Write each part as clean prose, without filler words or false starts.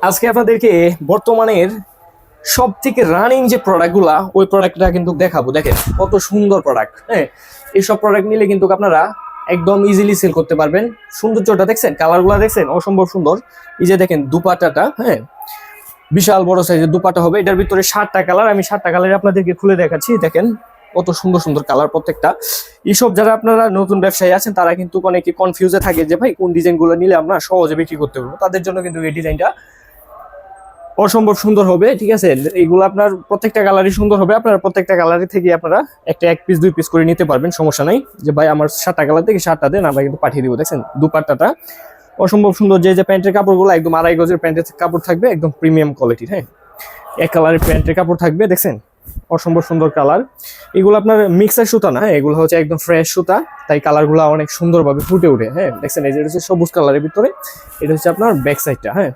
আজকে আপনাদেরকে বর্তমানের সব থেকে রানিং যে প্রোডাক্টগুলা ওই প্রোডাক্টটা কিন্তু দেখাবো। দেখেন কত সুন্দর প্রোডাক্ট। হ্যাঁ, এইসব প্রোডাক্ট নিলে কিন্তু আপনারা একদম ইজিলি সেল করতে পারবেন। সৌন্দর্যটা দেখছেন, কালারগুলো দেখছেন, অসম্ভব সুন্দর। এই যে দেখেন দুপাট্টাটা, হ্যাঁ বিশাল বড় সাইজের দুপাট্টা হবে। এটার ভিতরে 7টা কালার, আমি 7টা কালারে আপনাদেরকে খুলে দেখাচ্ছি। দেখেন কত সুন্দর সুন্দর কালার প্রত্যেকটা। এইসব যারা আপনারা নতুন ব্যবসায়ী আছেন তারা কিন্তু অনেকে কনফিউজে থাকে যে ভাই কোন ডিজাইনগুলো নিলে আমরা সহজে বিক্রি করতে পারবো। তাদের জন্য কিন্তু এই ডিজাইনটা অসম্ভব সুন্দর হবে। ঠিক আছে, এইগুলো আপনার প্রত্যেকটা কালারই সুন্দর হবে। আপনারা প্রত্যেকটা কালারে থেকে আপনারা এক পিস 2 পিস করে নিতে পারবেন, সমস্যা নাই। যে ভাই আমার 7টা কালার থেকে 7টা দেন, আমরা কিন্তু পাঠিয়ে দিব। দেখছেন দুপাট্টাটা অসম্ভব সুন্দর। যে প্যান্টের কাপড়গুলো একদম 2.5 গজের প্যান্টের কাপড় থাকবে, একদম প্রিমিয়াম কোয়ালিটির। হ্যাঁ, এক কালারের প্যান্টের কাপড় থাকবে, দেখছেন অসম্ভব সুন্দর কালার। এগুলো আপনার মিক্সার সুতা না, এগুলো হচ্ছে একদম ফ্রেশ সুতা, তাই কালারগুলো অনেক সুন্দরভাবে ফুটে ওঠে। হ্যাঁ দেখছেন, এই যে হচ্ছে সবুজ কালারের ভিতরে, এটা হচ্ছে আপনার ব্যাক সাইডটা। হ্যাঁ,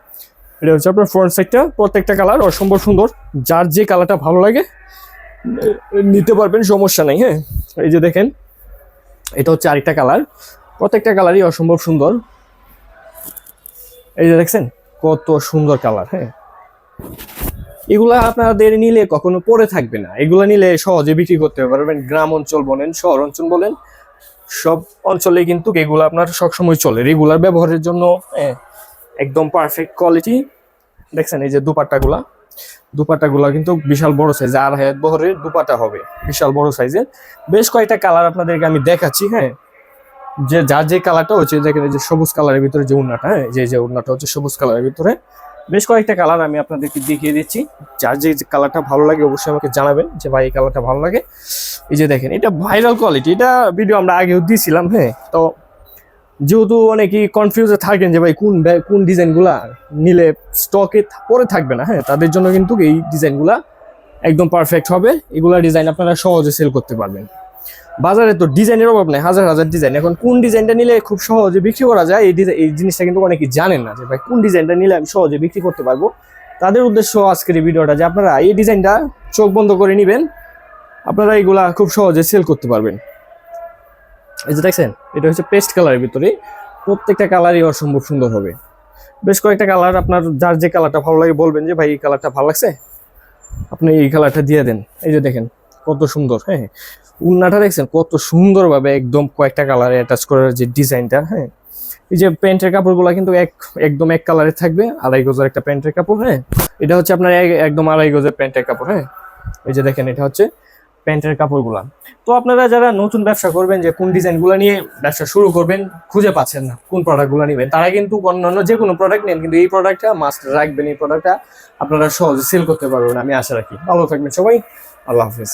এটা হচ্ছে আপনার ফ্রন্ট সাইডটা। প্রত্যেকটা কালার অসম্ভব সুন্দর, যার যে কালারটা ভালো লাগে নিতে পারবেন, সমস্যা নেই। হ্যাঁ, এই যে দেখেন এটা হচ্ছে আরেকটা কালার, প্রত্যেকটা কালারই অসম্ভব সুন্দর। এই যে দেখছেন কত সুন্দর কালার। হ্যাঁ, এগুলা আপনাদের নিলে কখনো পরে থাকবে না, এগুলা নিলে সহজে বিক্রি করতে পারবেন। গ্রাম অঞ্চল বলেন, শহর অঞ্চল বলেন, সব অঞ্চলে কিন্তু এগুলো আপনার সবসময় চলে রেগুলার ব্যবহারের জন্য। একদম পারফেক্ট কোয়ালিটি। দেখছেন এই যে দুপাট্টাগুলা কিন্তু বিশাল বড় সাইজ, 2.5 বহরের দুপাট্টা হবে, বিশাল বড় সাইজের। বেশ কয়েকটা কালার আপনাদেরকে আমি দেখাচ্ছি। হ্যাঁ, যে যার যে কালারটা হচ্ছে, দেখেন এই যে সবুজ কালারের ভিতরে যে উন্নাটা, হ্যাঁ যে উন্নাটা হচ্ছে সবুজ কালারের ভিতরে। বেশ কয়েকটা কালার আমি আপনাদেরকে দেখিয়ে দিচ্ছি। যার যে কালারটা ভালো লাগে অবশ্যই আমাকে জানাবেন যে ভাই এই কালারটা ভালো লাগে। এই যে দেখেন এটা ভাইরাল কোয়ালিটি, এটা ভিডিও আমরা আগেও দিয়েছিলাম। হ্যাঁ, তো যেহেতু অনেকেই কনফিউজে থাকেন যে ভাই কোন ডিজাইনগুলা নিলে স্টকে পরে থাকবে না, হ্যাঁ তাদের জন্য কিন্তু এই ডিজাইনগুলা একদম পারফেক্ট হবে। এগুলা ডিজাইন আপনারা সহজে সেল করতে পারবেন। বাজারে তো ডিজাইনের অভাব নেই, হাজার হাজার ডিজাইন। এখন কোন ডিজাইনটা নিলে খুব সহজে বিক্রি করা যায়, এই জিনিসটা কিন্তু অনেকেই জানেন না যে ভাই কোন ডিজাইনটা নিলে আমি সহজে বিক্রি করতে পারবো। তাদের উদ্দেশ্য আজকের এই ভিডিওটা, যে আপনারা এই ডিজাইনটা চোখ বন্ধ করে নেবেন, আপনারা এগুলা খুব সহজে সেল করতে পারবেন। এই যে দেখছেন এটা হচ্ছে পেস্ট কালারের ভিতরে, প্রত্যেকটা কালারই অসম্ভব সুন্দর হবে। বেশ কয়েকটা কালার, আপনার যার যে কালারটা ভালো লাগে বলবেন যে ভাই এই কালারটা ভালো লাগছে, আপনি এই কালারটা দিয়ে দেন। এই যে দেখেন কত সুন্দর। হ্যাঁ, উন্নাটা দেখছেন কত সুন্দরভাবে একদম কয়েকটা কালারে অ্যাটাচ করার যে ডিজাইনটা। হ্যাঁ, এই যে প্যান্টের কাপড়গুলো কিন্তু একদম এক কালারে থাকবে, 2.5 গজের একটা প্যান্টের কাপড়। হ্যাঁ, এটা হচ্ছে আপনার একদম 2.5 গজের প্যান্টের কাপড়। হ্যাঁ, এই যে দেখেন এটা হচ্ছে প্যান্টের কাপড়গুলা। তো আপনারা যারা নতুন ব্যবসা করবেন, যে কোন ডিজাইনগুলো নিয়ে ব্যবসা শুরু করবেন, খুঁজে পাচ্ছেন না কোন প্রোডাক্টগুলো নেবেন, তারা কিন্তু অন্যান্য যে কোনো প্রোডাক্ট নেন, কিন্তু এই প্রোডাক্টটা মাস্ট রাখবেন। এই প্রোডাক্টটা আপনারা সহজে সেল করতে পারবেন, আমি আশা রাখি। ভালো থাকবেন সবাই, আল্লাহ হাফেজ।